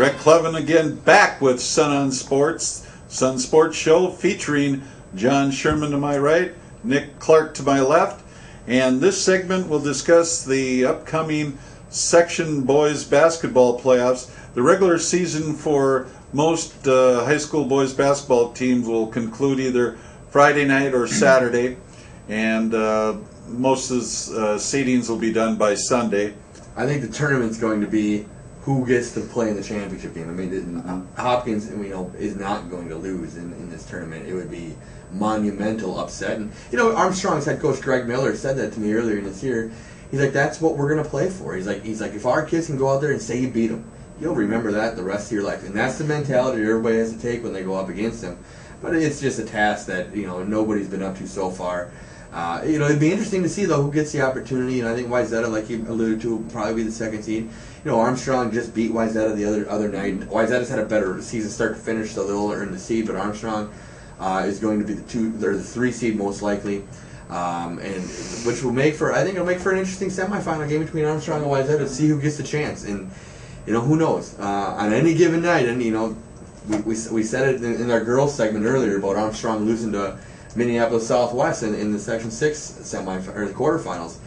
Greg Kleven again, back with Sun on Sports, Sun Sports Show, featuring John Sherman to my right, Nick Clark to my left. And this segment will discuss the upcoming section boys basketball playoffs. The regular season for most high school boys basketball teams will conclude either Friday night or Saturday, and most of the seedings will be done by Sunday. I think the tournament's going to be who gets to play in the championship game. I mean, Hopkins, is not going to lose in this tournament. It would be monumental upset. And Armstrong's head coach Greg Miller said that to me earlier in this year. He's like, that's what we're going to play for. He's like, if our kids can go out there and say you beat them, you'll remember that the rest of your life. And that's the mentality everybody has to take when they go up against them. But it's just a task that nobody's been up to so far. It'd be interesting to see though who gets the opportunity. And I think Wayzata, like you alluded to, will probably be the second seed. Armstrong just beat Wayzata the other night. Wayzata's had a better season start to finish, so they'll earn the seed. But Armstrong is going to be the 3 seed most likely, and which will make for, I think it'll make for an interesting semifinal game between Armstrong and Wayzata to see who gets the chance. And who knows on any given night. And we said it in our girls segment earlier about Armstrong losing to Minneapolis Southwest in the Section 6 or the quarterfinals.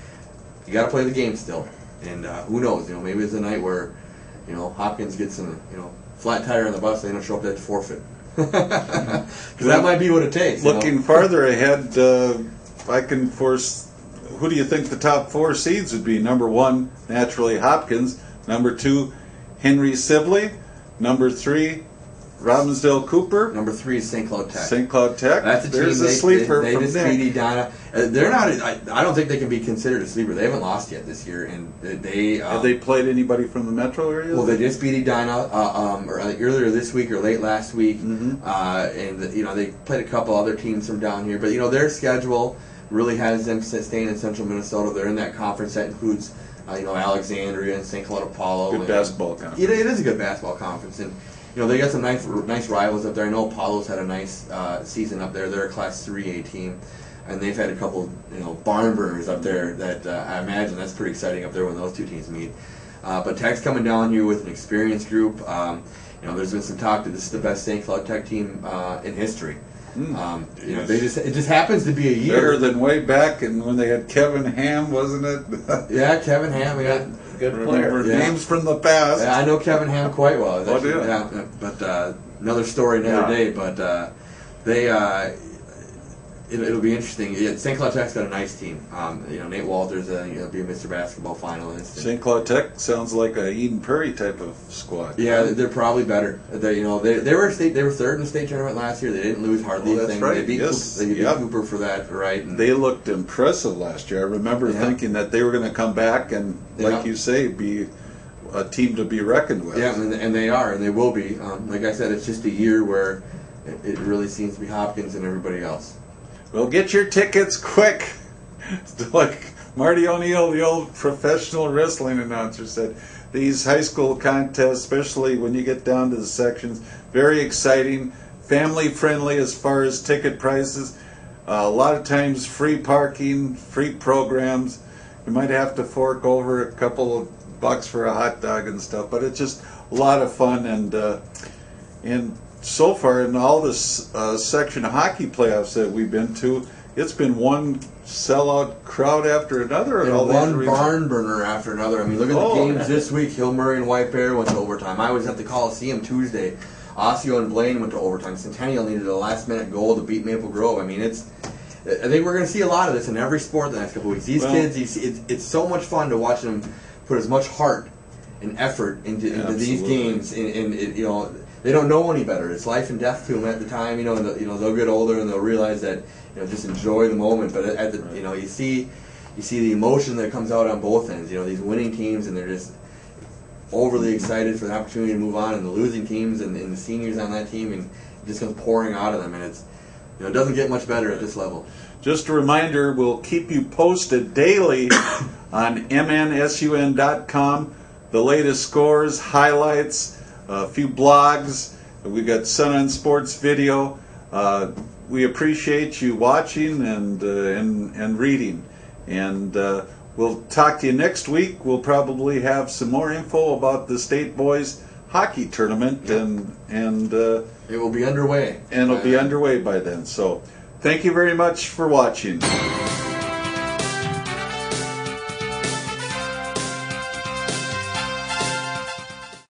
You got to play the game still. And who knows? Maybe it's a night where, Hopkins gets some, flat tire on the bus. They don't show up there to forfeit. Because that might be what it takes. Looking farther ahead, I can force. Who do you think the top 4 seeds would be? Number 1, naturally Hopkins. Number 2, Henry Sibley. Number 3, Robbinsdale Cooper. Number 3 is St. Cloud Tech. St. Cloud Tech. That's a team. There's a sleeper they from just Nick. beat Edina. They're not. I don't think they can be considered a sleeper. They haven't lost yet this year, and they have they played anybody from the metro area? Well, they just beat Edina earlier this week or late last week, and they played a couple other teams from down here. But their schedule really has them staying in Central Minnesota. They're in that conference that includes Alexandria and St. Cloud Apollo. Good basketball conference. It is a good basketball conference, and they got some nice rivals up there. I know Apollo's had a nice season up there. They're a Class 3A team, and they've had a couple barn burners up there that I imagine that's pretty exciting up there when those two teams meet. But Tech's coming down here with an experienced group. There's been some talk that this is the best St. Cloud Tech team in history. It just happens to be a year better than way back and when they had Kevin Ham, wasn't it? Yeah, Kevin Ham. We got good player. Names from the past. Yeah, I know Kevin Ham quite well. Oh, do you? Yeah, but another story, another day. But it'll be interesting. Yeah, St. Cloud Tech's got a nice team. Nate Walters be a Mr. Basketball finalist. St. Cloud Tech sounds like a Eden Prairie type of squad. Yeah, they're probably better. They were third in the state tournament last year. They didn't lose hardly anything. Right. They beat Cooper for that, right? And they looked impressive last year. I remember thinking that they were going to come back and, like you say, be a team to be reckoned with. Yeah, and they are, and they will be. Like I said, it's just a year where it really seems to be Hopkins and everybody else. Well, get your tickets quick. Like Marty O'Neill, the old professional wrestling announcer, said, these high school contests, especially when you get down to the sections, very exciting, family friendly as far as ticket prices. A lot of times free parking, free programs. You might have to fork over a couple of bucks for a hot dog and stuff, but it's just a lot of fun. And so far in all this section hockey playoffs that we've been to, it's been one sellout crowd after another. And all one barn burner after another. I mean, look at the games this week. Hill Murray and White Bear went to overtime. I was at the Coliseum Tuesday. Osseo and Blaine went to overtime. Centennial needed a last-minute goal to beat Maple Grove. I mean, I think we're going to see a lot of this in every sport the next couple of weeks. These kids, it's so much fun to watch them put as much heart and effort into these games. And they don't know any better. It's life and death to them at the time. They'll get older and they'll realize that just enjoy the moment. But you see the emotion that comes out on both ends. These winning teams, and they're just overly excited for the opportunity to move on, and the losing teams and the seniors on that team, and it just comes pouring out of them. And it doesn't get much better at this level. Just a reminder, we'll keep you posted daily on mnsun.com. The latest scores, highlights, a few blogs. We've got Sun on Sports video. We appreciate you watching and reading. And we'll talk to you next week. We'll probably have some more info about the state boys hockey tournament, and it will be underway. And it'll be underway by then. So, thank you very much for watching.